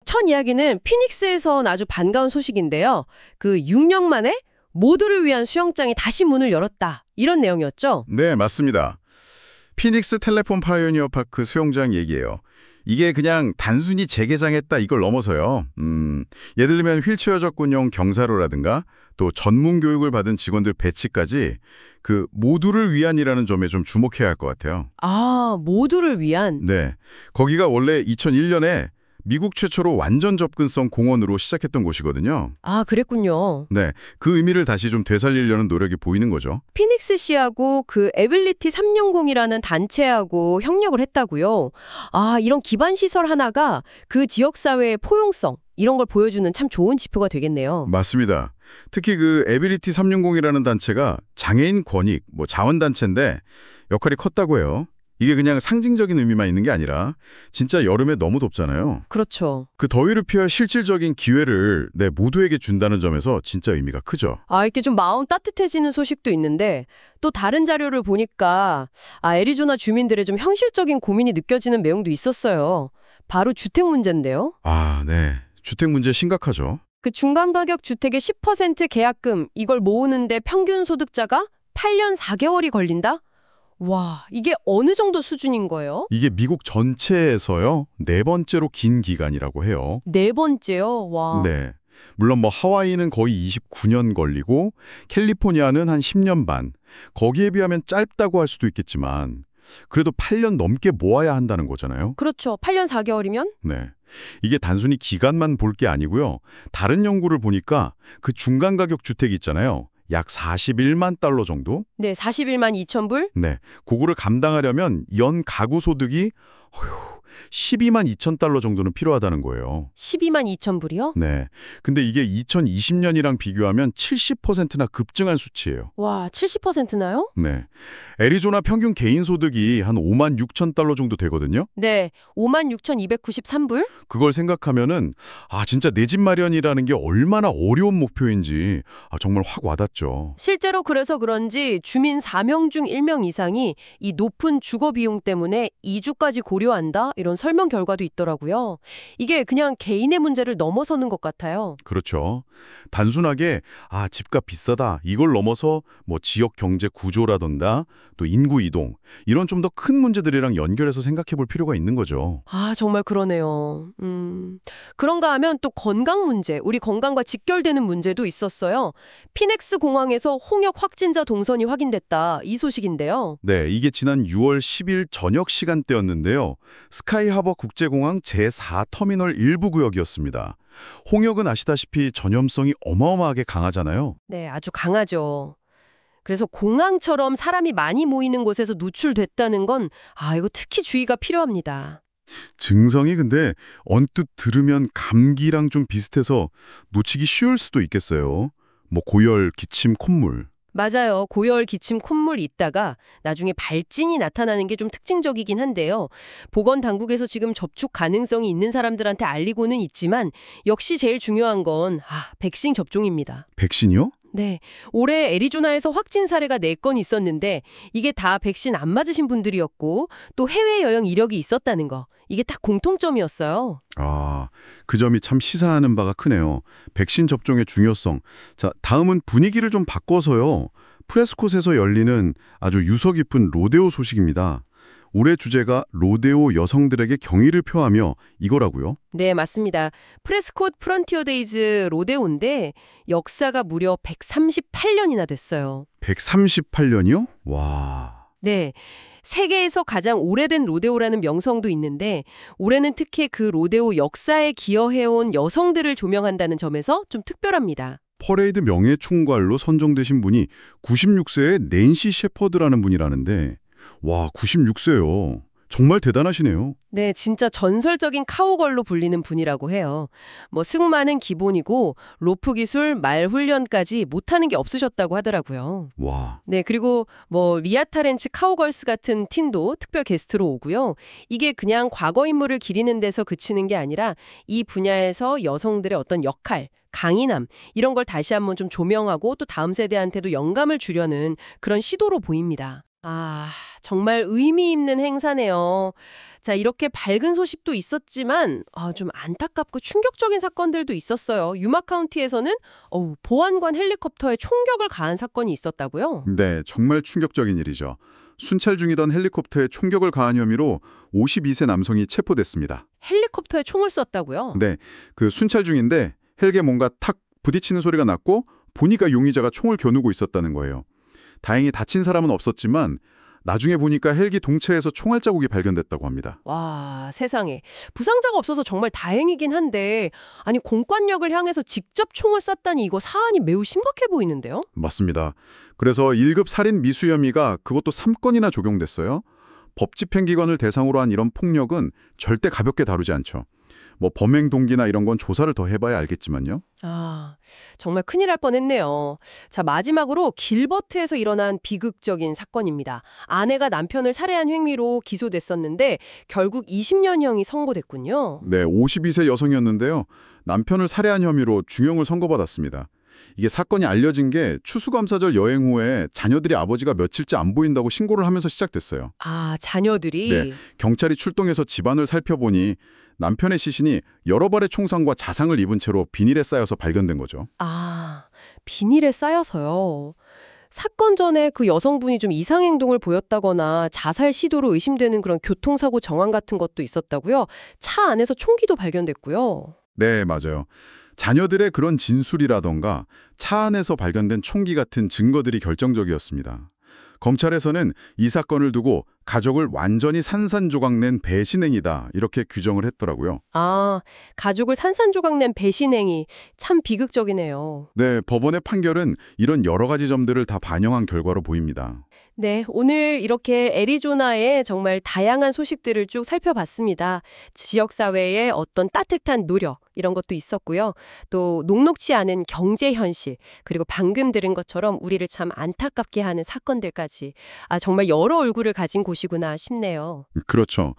첫 이야기는 피닉스에서 아주 반가운 소식인데요. 그 6년 만에 모두를 위한 수영장이 다시 문을 열었다. 이런 내용이었죠? 네, 맞습니다. 피닉스 텔레폰 파이오니어 파크 수영장 얘기예요. 이게 그냥 단순히 재개장했다 이걸 넘어서요. 예를 들면 휠체어 접근용 경사로라든가 또 전문 교육을 받은 직원들 배치까지 그 모두를 위한이라는 점에 좀 주목해야 할 것 같아요. 아, 모두를 위한? 네, 거기가 원래 2001년에 미국 최초로 완전 접근성 공원으로 시작했던 곳이거든요. 아, 그랬군요. 네, 그 의미를 다시 좀 되살리려는 노력이 보이는 거죠. 피닉스시하고 그 에빌리티 360이라는 단체하고 협력을 했다고요. 아, 이런 기반 시설 하나가 그 지역 사회의 포용성 이런 걸 보여주는 참 좋은 지표가 되겠네요. 맞습니다. 특히 그 에빌리티 360이라는 단체가 장애인 권익, 자원단체인데 역할이 컸다고 해요. 이게 그냥 상징적인 의미만 있는 게 아니라 진짜 여름에 너무 덥잖아요. 그렇죠. 그 더위를 피할 실질적인 기회를 모두에게 준다는 점에서 진짜 의미가 크죠. 아, 이렇게 좀 마음 따뜻해지는 소식도 있는데 또 다른 자료를 보니까 애리조나 주민들의 좀 현실적인 고민이 느껴지는 내용도 있었어요. 바로 주택 문제인데요. 아, 네. 주택 문제 심각하죠. 그 중간 가격 주택의 10% 계약금 이걸 모으는데 평균 소득자가 8년 4개월이 걸린다? 와, 이게 어느 정도 수준인 거예요? 이게 미국 전체에서요. 네 번째로 긴 기간이라고 해요. 네 번째요? 와. 네. 물론 하와이는 거의 29년 걸리고 캘리포니아는 한 10년 반. 거기에 비하면 짧다고 할 수도 있겠지만 그래도 8년 넘게 모아야 한다는 거잖아요. 그렇죠. 8년 4개월이면? 네. 이게 단순히 기간만 볼 게 아니고요. 다른 연구를 보니까 그 중간 가격 주택이 있잖아요. 약 41만 달러 정도? 네, 41만 2천 불? 네. 그거를 감당하려면 연 가구 소득이 12만 2천 달러 정도는 필요하다는 거예요. 12만 2천 불이요? 네. 근데 이게 2020년이랑 비교하면 70%나 급증한 수치예요. 와, 70%나요? 네. 애리조나 평균 개인 소득이 한 5만 6천 달러 정도 되거든요. 네, 5만 6,293불? 그걸 생각하면은 진짜 내 집 마련이라는 게 얼마나 어려운 목표인지 정말 확 와닿죠. 실제로 그래서 그런지 주민 4명 중 1명 이상이 이 높은 주거 비용 때문에 이주까지 고려한다? 이런 설문 결과도 있더라고요. 이게 그냥 개인의 문제를 넘어서는 것 같아요. 그렇죠. 단순하게 집값 비싸다 이걸 넘어서 지역 경제 구조라던가 또 인구 이동 이런 좀 더 큰 문제들이랑 연결해서 생각해 볼 필요가 있는 거죠. 아, 정말 그러네요. 그런가 하면 또 건강 문제, 우리 건강과 직결되는 문제도 있었어요. 피닉스 공항에서 홍역 확진자 동선이 확인됐다. 이 소식인데요. 네, 이게 지난 6월 10일 저녁 시간대였는데요. 스카이하버 국제공항 제4터미널 일부 구역이었습니다. 홍역은 아시다시피 전염성이 어마어마하게 강하잖아요. 네, 아주 강하죠. 그래서 공항처럼 사람이 많이 모이는 곳에서 노출됐다는 건 이거 특히 주의가 필요합니다. 증상이 근데 언뜻 들으면 감기랑 좀 비슷해서 놓치기 쉬울 수도 있겠어요. 고열, 기침, 콧물. 맞아요. 고열, 기침, 콧물이 있다가 나중에 발진이 나타나는 게 좀 특징적이긴 한데요. 보건당국에서 지금 접촉 가능성이 있는 사람들한테 알리고는 있지만 역시 제일 중요한 건 백신 접종입니다. 백신이요? 네. 올해 애리조나에서 확진 사례가 4건 있었는데 이게 다 백신 안 맞으신 분들이었고 또 해외여행 이력이 있었다는 거. 이게 딱 공통점이었어요. 그 점이 참 시사하는 바가 크네요. 백신 접종의 중요성. 자, 다음은 분위기를 좀 바꿔서요. 프레스콧에서 열리는 아주 유서 깊은 로데오 소식입니다. 올해 주제가 로데오 여성들에게 경의를 표하며 이거라고요? 네, 맞습니다. 프레스콧 프론티어 데이즈 로데오인데 역사가 무려 138년이나 됐어요. 138년이요? 와. 네. 세계에서 가장 오래된 로데오라는 명성도 있는데 올해는 특히 그 로데오 역사에 기여해온 여성들을 조명한다는 점에서 좀 특별합니다. 퍼레이드 명예충관로 선정되신 분이 96세의 낸시 shepherd라는 분이라는데 와, 96세요. 정말 대단하시네요. 네, 진짜 전설적인 카우걸로 불리는 분이라고 해요. 승마는 기본이고 로프 기술, 말 훈련까지 못하는 게 없으셨다고 하더라고요. 와. 네, 그리고 리아타렌츠 카우걸스 같은 팀도 특별 게스트로 오고요. 이게 그냥 과거 인물을 기리는 데서 그치는 게 아니라 이 분야에서 여성들의 어떤 역할, 강인함 이런 걸 다시 한번 좀 조명하고 또 다음 세대한테도 영감을 주려는 그런 시도로 보입니다. 아, 정말 의미 있는 행사네요. 자, 이렇게 밝은 소식도 있었지만 좀 안타깝고 충격적인 사건들도 있었어요. 유마 카운티에서는 보안관 헬리콥터에 총격을 가한 사건이 있었다고요? 네, 정말 충격적인 일이죠. 순찰 중이던 헬리콥터에 총격을 가한 혐의로 52세 남성이 체포됐습니다. 헬리콥터에 총을 쐈다고요? 네, 그 순찰 중인데 헬기에 뭔가 탁 부딪히는 소리가 났고 보니까 용의자가 총을 겨누고 있었다는 거예요. 다행히 다친 사람은 없었지만 나중에 보니까 헬기 동체에서 총알 자국이 발견됐다고 합니다. 와, 세상에. 부상자가 없어서 정말 다행이긴 한데, 아니, 공권력을 향해서 직접 총을 쐈다니 이거 사안이 매우 심각해 보이는데요? 맞습니다. 그래서 1급 살인 미수 혐의가 그것도 3건이나 적용됐어요. 법 집행기관을 대상으로 한 이런 폭력은 절대 가볍게 다루지 않죠. 뭐 범행 동기나 이런 건 조사를 더 해봐야 알겠지만요. 아, 정말 큰일 날 뻔했네요. 자, 마지막으로 길버트에서 일어난 비극적인 사건입니다. 아내가 남편을 살해한 혐의로 기소됐었는데 결국 20년형이 선고됐군요. 네, 52세 여성이었는데요. 남편을 살해한 혐의로 중형을 선고받았습니다. 이게 사건이 알려진 게 추수감사절 여행 후에 자녀들이 아버지가 며칠째 안 보인다고 신고를 하면서 시작됐어요. 아, 자녀들이. 네, 경찰이 출동해서 집안을 살펴보니 남편의 시신이 여러 발의 총상과 자상을 입은 채로 비닐에 쌓여서 발견된 거죠. 아, 비닐에 쌓여서요. 사건 전에 그 여성분이 좀 이상 행동을 보였다거나 자살 시도로 의심되는 그런 교통사고 정황 같은 것도 있었다고요? 차 안에서 총기도 발견됐고요. 네, 맞아요. 자녀들의 그런 진술이라던가 차 안에서 발견된 총기 같은 증거들이 결정적이었습니다. 검찰에서는 이 사건을 두고 가족을 완전히 산산조각낸 배신행위다 이렇게 규정을 했더라고요. 아, 가족을 산산조각낸 배신행위. 참 비극적이네요. 네, 법원의 판결은 이런 여러 가지 점들을 다 반영한 결과로 보입니다. 네, 오늘 이렇게 애리조나의 정말 다양한 소식들을 쭉 살펴봤습니다. 지역사회의 어떤 따뜻한 노력, 이런 것도 있었고요. 또 녹록치 않은 경제 현실, 그리고 방금 들은 것처럼 우리를 참 안타깝게 하는 사건들까지. 아, 정말 여러 얼굴을 가진 곳이구나 싶네요. 그렇죠.